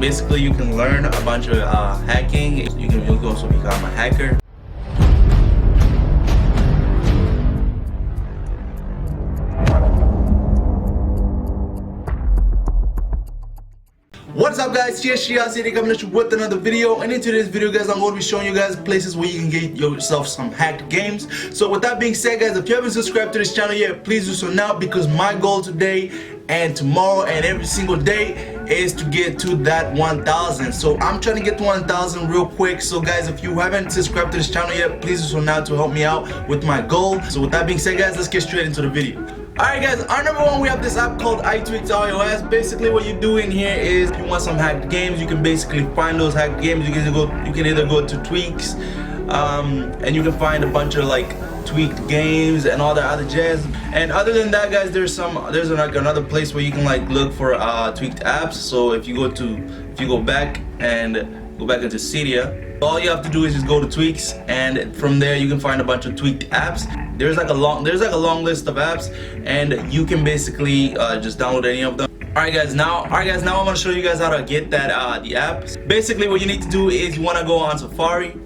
basically you can learn a bunch of hacking. You can also become a hacker. What's up guys, City coming at you with another video, and in today's video guys I'm going to be showing you guys places where you can get yourself some hacked games. So with that being said guys, if you haven't subscribed to this channel yet, please do so now, because my goal today and tomorrow and every single day is to get to that 1,000. So I'm trying to get to 1,000 real quick. So guys, if you haven't subscribed to this channel yet, please do so now to help me out with my goal. So with that being said guys, let's get straight into the video. Alright guys, our number one, we have this app called iTweekbucks. Basically what you do in here is, if you want some hacked games, you can basically find those hacked games. You can either go to Tweaks, and you can find a bunch of like tweaked games and all that other jazz. And other than that guys, there's like another place where you can like look for tweaked apps. So if you go back into Cydia, all you have to do is just go to Tweaks, and from there you can find a bunch of tweaked apps. There's like a long list of apps, and you can basically just download any of them. Alright guys, now I'm gonna show you guys how to get that the app. Basically what you need to do is you want to go on Safari.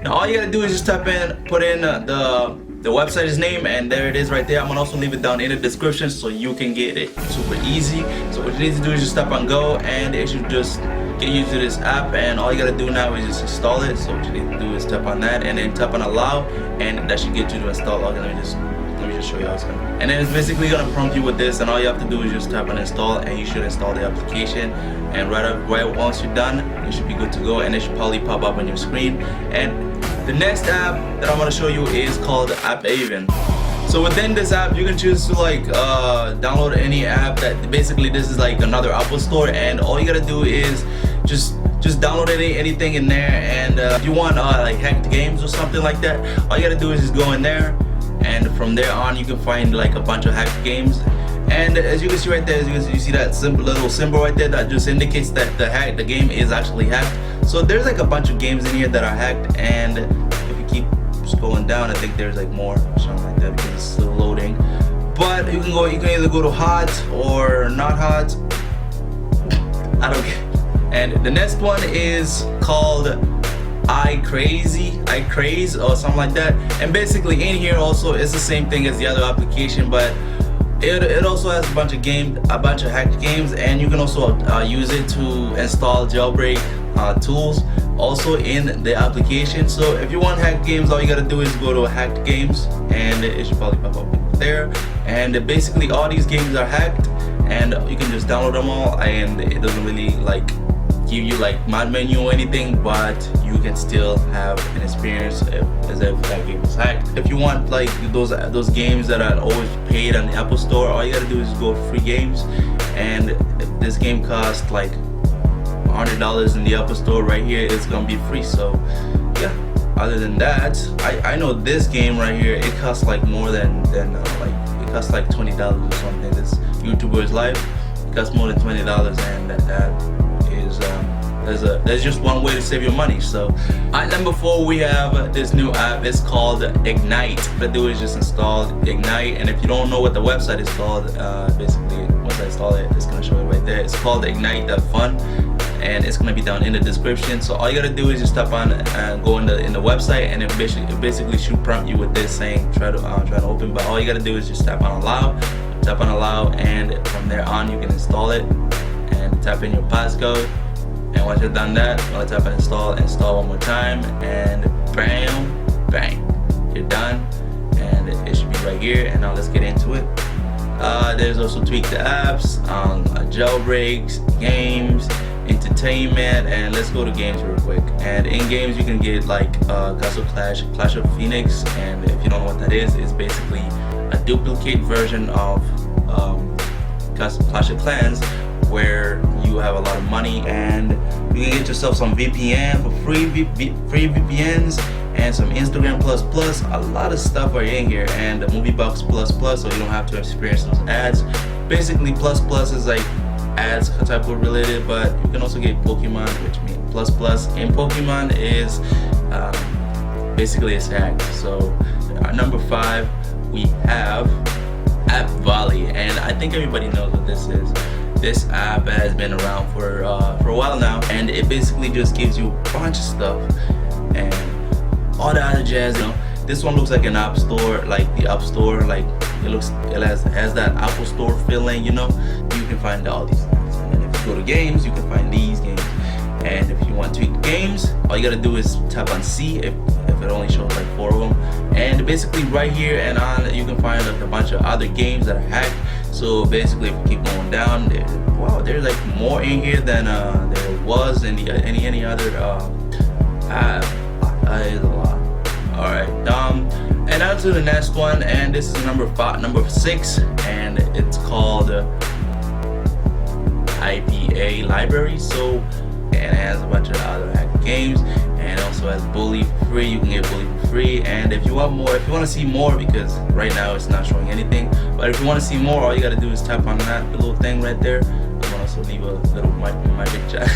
Now all you gotta do is just put in the website's name, and there it is right there. I'm gonna also leave it down in the description so you can get it super easy. So what you need to do is just tap on go, and it should just get used to this app, and all you gotta do now is just install it. So what you need to do is tap on that, and then tap on allow, and that should get you to install. Okay, let me just show you how it's gonna. And then it's basically gonna prompt you with this, and all you have to do is just tap on install, and you should install the application. And right once you're done, you should be good to go, and it should probably pop up on your screen. And the next app that I'm gonna show you is called IPA. So within this app, you can choose to like download any app. That basically, this is like another Apple store, and all you gotta do is just download anything in there. And if you want like hacked games or something like that, all you gotta do is just go in there, and from there on you can find like a bunch of hacked games. And as you can see right there, you see that little symbol right there that just indicates that the game is actually hacked. So there's like a bunch of games in here that are hacked, and if you keep scrolling down, I think there's like more or something like that, because it's still loading. But you can either go to hot or not hot. I don't care. And the next one is called Icrazy or something like that. And basically in here also it's the same thing as the other application, but it also has a bunch of hacked games, and you can also use it to install jailbreak tools also in the application. So if you want hacked games, all you gotta do is go to hacked games, and it should probably pop up there. And basically all these games are hacked, and you can just download them all, and it doesn't really like give you like mod menu or anything, but you can still have an experience as if that game is hacked. If you want like those games that are always paid on the Apple Store, all you gotta do is go free games. And if this game costs like $100 in the Apple Store, right here it's gonna be free. So yeah, other than that, I know this game right here, it costs like more than like, it costs like $20 or something. This YouTuber's Life, it costs more than $20, and that is there's just one way to save your money. So number 4, we have this new app. It's called Ignite. What I do is just install Ignite, and if you don't know what the website is called, basically once I install it, it's gonna show it right there. It's called ignite.fun, and it's gonna be down in the description. So all you gotta do is just tap on and go in the website, and it basically should prompt you with this saying try to open. But all you gotta do is just tap on allow, and from there on you can install it, and tap in your passcode. And once you've done that, you want to tap on install one more time, and bang, you're done. And it should be right here. And now let's get into it. There's also tweaked apps, jailbreaks, games, entertainment, and let's go to games real quick. And in games you can get like Clash of Phoenix, and if you don't know what that is, it's basically a duplicate version of Clash of Clans, where you have a lot of money, and you can get yourself some VPN for free VPNs, and some Instagram plus, a lot of stuff are in here, and the Tweekbucks plus, so you don't have to experience those ads. Basically plus is like ads type of related, but you can also get Pokemon, which means plus in Pokemon is basically it's hacked. So number 5, we have App Volley, and I think everybody knows what this is. This app has been around for a while now, and it basically just gives you a bunch of stuff and all the other jazz. You know, this one looks like an app store, like the App Store. Like it has that Apple Store feeling. You know, you can find all these things. And if you go to games, you can find these games. And if you want Tweak games, all you gotta do is tap on C if it only shows like 4 of them. And basically right here and on, you can find like a bunch of other games that are hacked. So basically, if you keep going down, there's like more in here than there was in any other app. That is a lot. All right. And on to the next one, and this is number 6, and it's called IPA Library. So, and it has a bunch of other hacked games, and also has Bully for free. You can get Bully for free. And if you want more, if you want to see more, because right now it's not showing anything, but if you want to see more, all you gotta do is tap on that little thing right there. I'm gonna also leave a little my big chat.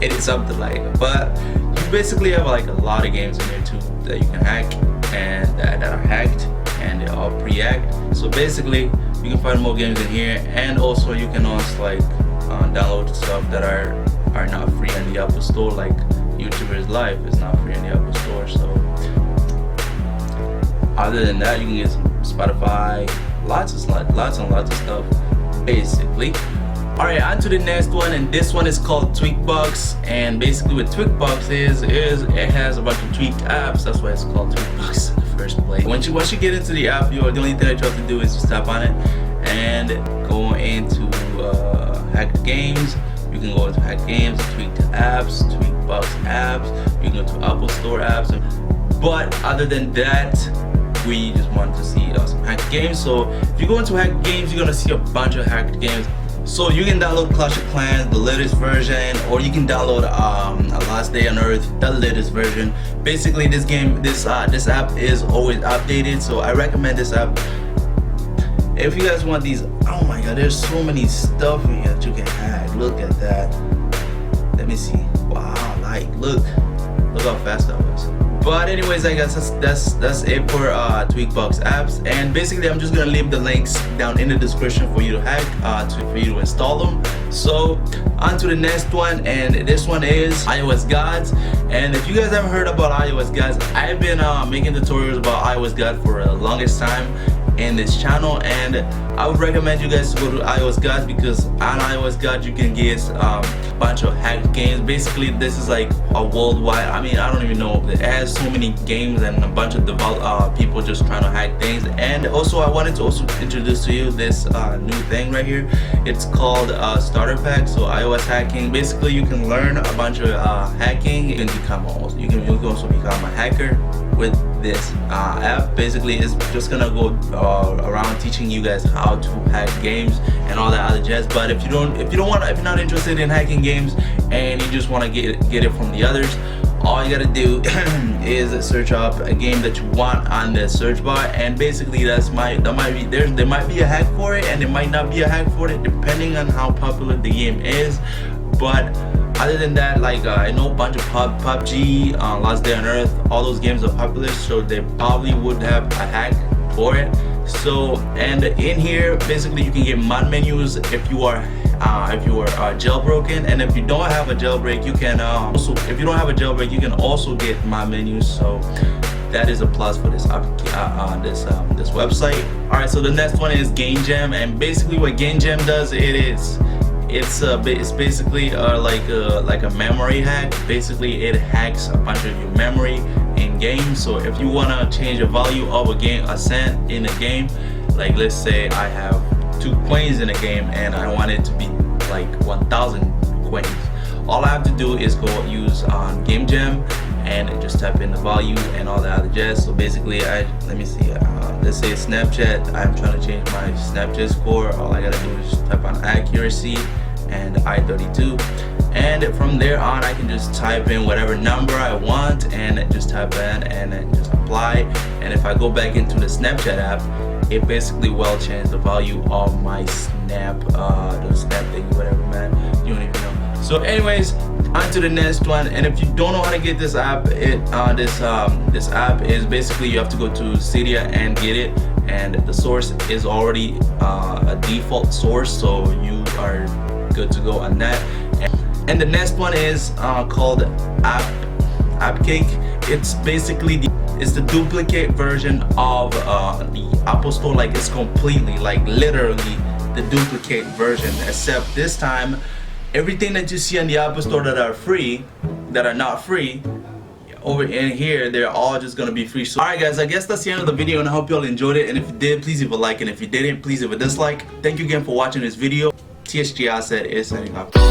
It is something like, but you basically have like a lot of games in there too that you can hack and that are hacked, and they're all pre-hacked. So basically, you can find more games in here, and also you can also like download stuff that are not free on the Apple Store, like YouTuber's Life is not free on the Apple Store. So other than that, you can get some Spotify, lots and lots of stuff basically. Alright, on to the next one, and this one is called Tweekbucks. And basically what Tweekbucks is it has a bunch of tweaked apps. That's why it's called Tweekbucks in the first place. Once you get into the app, the only thing that you have to do is just tap on it and go into hacked games. You can go into hacked games, tweaked apps, Tweekbucks apps. You can go to Apple Store apps. But other than that, we just want to see some hacked games. So if you go into hacked games, you're gonna see a bunch of hacked games. So you can download Clash of Clans, the latest version, or you can download A Last Day on Earth, the latest version. Basically, this app is always updated, so I recommend this app. If you guys want these, oh my god, there's so many stuff in here that you can hack. Look at that. Let me see. Wow, like look how fast that was. But anyways, I guess that's it for Tweekbucks apps. And basically, I'm just gonna leave the links down in the description for you to hack, for you to install them. So on to the next one, and this one is iOS Gods. And if you guys haven't heard about iOS Gods, I've been making tutorials about iOS God for the longest time in this channel, and I would recommend you guys to go to iOS Gods, because on iOS Gods you can get a bunch of hacked games. Basically, this is like a worldwide, I mean, I don't even know, it has so many games and a bunch of people just trying to hack things. And also I wanted to also introduce to you this new thing right here. It's called Starter Pack. So iOS hacking, basically you can learn a bunch of hacking. You can also become a hacker with this app. Basically, it's just gonna go around teaching you guys how to hack games and all that other jazz. But if you're not interested in hacking games and you just want to get it from the others, all you gotta do is search up a game that you want on the search bar, and basically there might be a hack for it, and there might not be a hack for it depending on how popular the game is. But other than that, like I know a bunch of PUBG, Last Day on Earth, all those games are popular, so they probably would have a hack for it. So, and in here, basically you can get mod menus if you are jailbroken, and if you don't have a jailbreak, you can you can also get mod menus. So that is a plus for this this website. All right, so the next one is Game Jam, and basically what Game Jam does, it's basically like a memory hack. Basically, it hacks a bunch of your memory in game. So if you wanna change the value of a cent in a game, like let's say I have 2 coins in a game and I want it to be like 1,000 coins, all I have to do is go use Game Jam and just type in the value and all that other jazz. So basically, let me see, let's say Snapchat, I'm trying to change my Snapchat score. All I gotta do is type on accuracy and I32, and from there on I can just type in whatever number I want and just type in and then just apply. And if I go back into the Snapchat app, it basically will change the value of my snap, the snap thing, whatever, man, you don't even know. So anyways, on to the next one. And if you don't know how to get this app, this app is basically you have to go to Cydia and get it. and the source is already a default source, so you are good to go on that. And the next one is called AppCake. It's basically the duplicate version of the Apple Store. Like, it's completely, like, literally the duplicate version, except this time everything that you see on the Apple Store that are free, that are not free, over in here, they're all just gonna be free. So alright guys, I guess that's the end of the video, and I hope you all enjoyed it. And if you did, please leave a like, and if you didn't, please leave a dislike. Thank you again for watching this video. TSGI said is signing off.